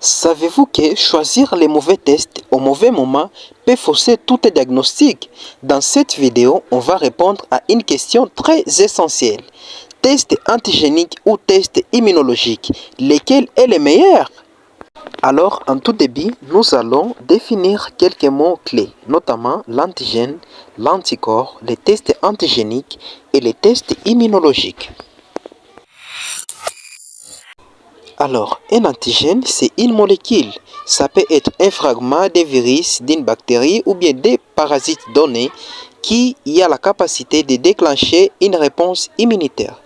Savez-vous que choisir les mauvais tests au mauvais moment peut fausser tout diagnostic? Dans cette vidéo, on va répondre à une question très essentielle. Test antigénique ou test immunologique, lequel est le meilleur? Alors, en tout début, nous allons définir quelques mots clés, notamment l'antigène, l'anticorps, les tests antigéniques et les tests immunologiques. Alors, un antigène, c'est une molécule. Ça peut être un fragment des virus, d'une bactérie ou bien des parasites donnés qui a la capacité de déclencher une réponse immunitaire.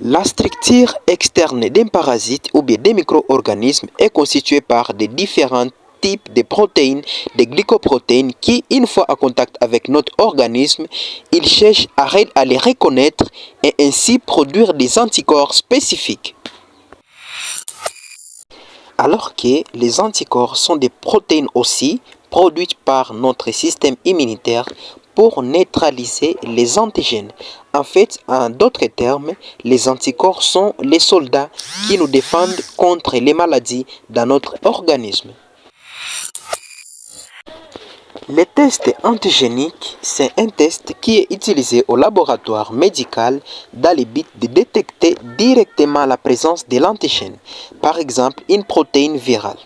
La structure externe d'un parasite ou bien des micro-organismes est constituée par des différents types de protéines, des glycoprotéines qui, une fois en contact avec notre organisme, ils cherchent à les reconnaître et ainsi produire des anticorps spécifiques. Alors que les anticorps sont des protéines aussi produites par notre système immunitaire pour neutraliser les antigènes. En fait, en d'autres termes, les anticorps sont les soldats qui nous défendent contre les maladies dans notre organisme. Le test antigénique, c'est un test qui est utilisé au laboratoire médical dans le but de détecter directement la présence de l'antigène, par exemple une protéine virale.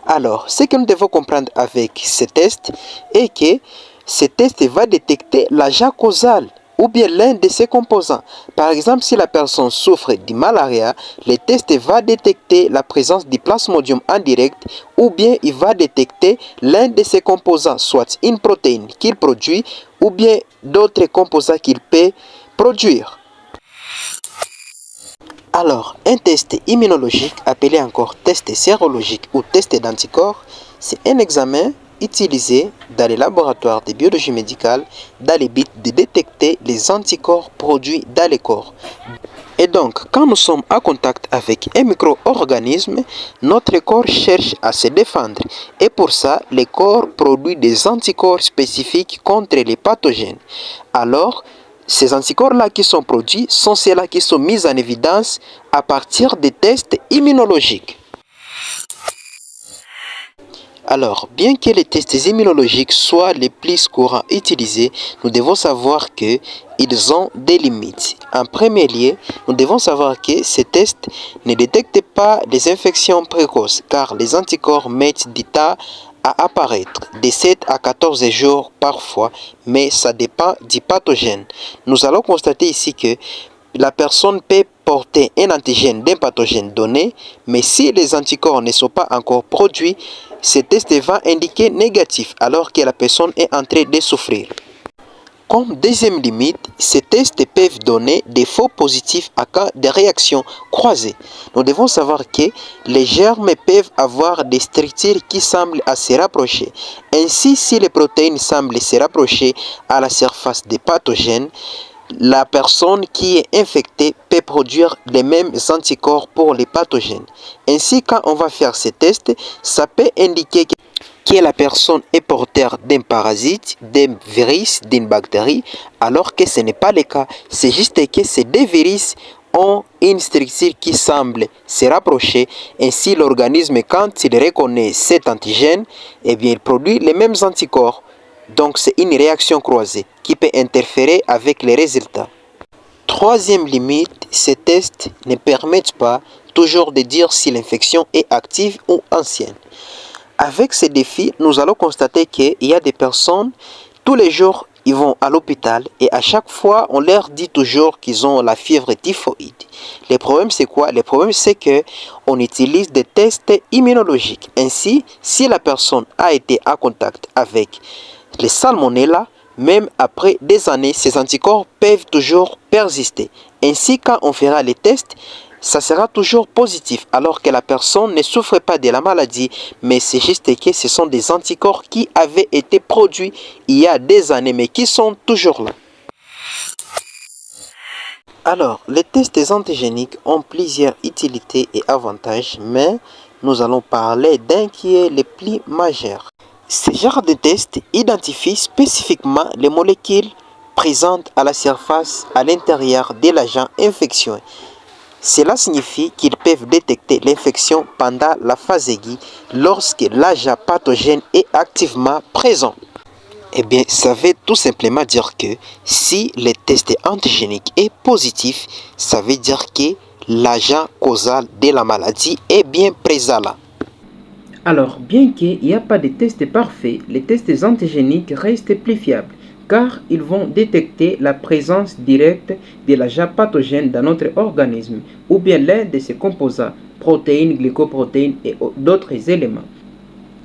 Alors, ce que nous devons comprendre avec ce test est que ce test va détecter l'agent causal ou bien l'un de ses composants. Par exemple, si la personne souffre de malaria, le test va détecter la présence du plasmodium en direct ou bien il va détecter l'un de ses composants, soit une protéine qu'il produit ou bien d'autres composants qu'il peut produire. Alors, un test immunologique, appelé encore test sérologique ou test d'anticorps, c'est un examen utilisé dans les laboratoires de biologie médicale dans le but de détecter les anticorps produits dans le corps. Et donc, quand nous sommes en contact avec un micro-organisme, notre corps cherche à se défendre. Et pour ça, le corps produit des anticorps spécifiques contre les pathogènes. Alors, ces anticorps-là qui sont produits sont ceux-là qui sont mis en évidence à partir des tests immunologiques. Alors, bien que les tests immunologiques soient les plus courants utilisés, nous devons savoir qu'ils ont des limites. En premier lieu, nous devons savoir que ces tests ne détectent pas des infections précoces, car les anticorps mettent du temps à apparaître, de 7 à 14 jours parfois, mais ça dépend du pathogène. Nous allons constater ici que la personne peut porter un antigène d'un pathogène donné, mais si les anticorps ne sont pas encore produits, ce test va indiquer négatif alors que la personne est en train de souffrir. Comme deuxième limite, ces tests peuvent donner des faux positifs à cas de réactions croisées. Nous devons savoir que les germes peuvent avoir des structures qui semblent se rapprocher. Ainsi, si les protéines semblent se rapprocher à la surface des pathogènes, la personne qui est infectée peut produire les mêmes anticorps pour les pathogènes. Ainsi, quand on va faire ces tests, ça peut indiquer que la personne est porteur d'un parasite, d'un virus, d'une bactérie, alors que ce n'est pas le cas. C'est juste que ces deux virus ont une structure qui semble se rapprocher. Ainsi, l'organisme, quand il reconnaît cet antigène, eh bien, il produit les mêmes anticorps. Donc, c'est une réaction croisée qui peut interférer avec les résultats. Troisième limite, ces tests ne permettent pas toujours de dire si l'infection est active ou ancienne. Avec ces défis, nous allons constater qu'il y a des personnes, tous les jours, ils vont à l'hôpital et à chaque fois, on leur dit toujours qu'ils ont la fièvre typhoïde. Le problème, c'est quoi? Le problème, c'est qu'on utilise des tests immunologiques. Ainsi, si la personne a été en contact avec les salmonella, même après des années, ces anticorps peuvent toujours persister. Ainsi, quand on fera les tests, ça sera toujours positif, alors que la personne ne souffre pas de la maladie, mais c'est juste que ce sont des anticorps qui avaient été produits il y a des années, mais qui sont toujours là. Alors, les tests antigéniques ont plusieurs utilités et avantages, mais nous allons parler d'un qui est le plus majeur. Ce genre de test identifie spécifiquement les molécules présentes à la surface à l'intérieur de l'agent infectieux. Cela signifie qu'ils peuvent détecter l'infection pendant la phase aiguë lorsque l'agent pathogène est activement présent. Eh bien, ça veut tout simplement dire que si le test antigénique est positif, ça veut dire que l'agent causal de la maladie est bien présent là. Alors, bien qu'il n'y a pas de test parfait, les tests antigéniques restent plus fiables car ils vont détecter la présence directe de l'agent pathogène dans notre organisme ou bien l'un de ses composants, protéines, glycoprotéines et d'autres éléments.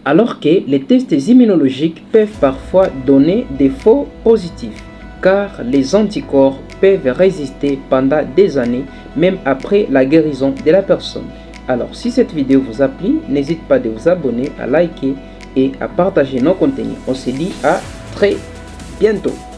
Alors que les tests immunologiques peuvent parfois donner des faux positifs car les anticorps peuvent résister pendant des années même après la guérison de la personne. Alors si cette vidéo vous a plu, n'hésitez pas de vous abonner, à liker et à partager nos contenus. On se dit à très bientôt.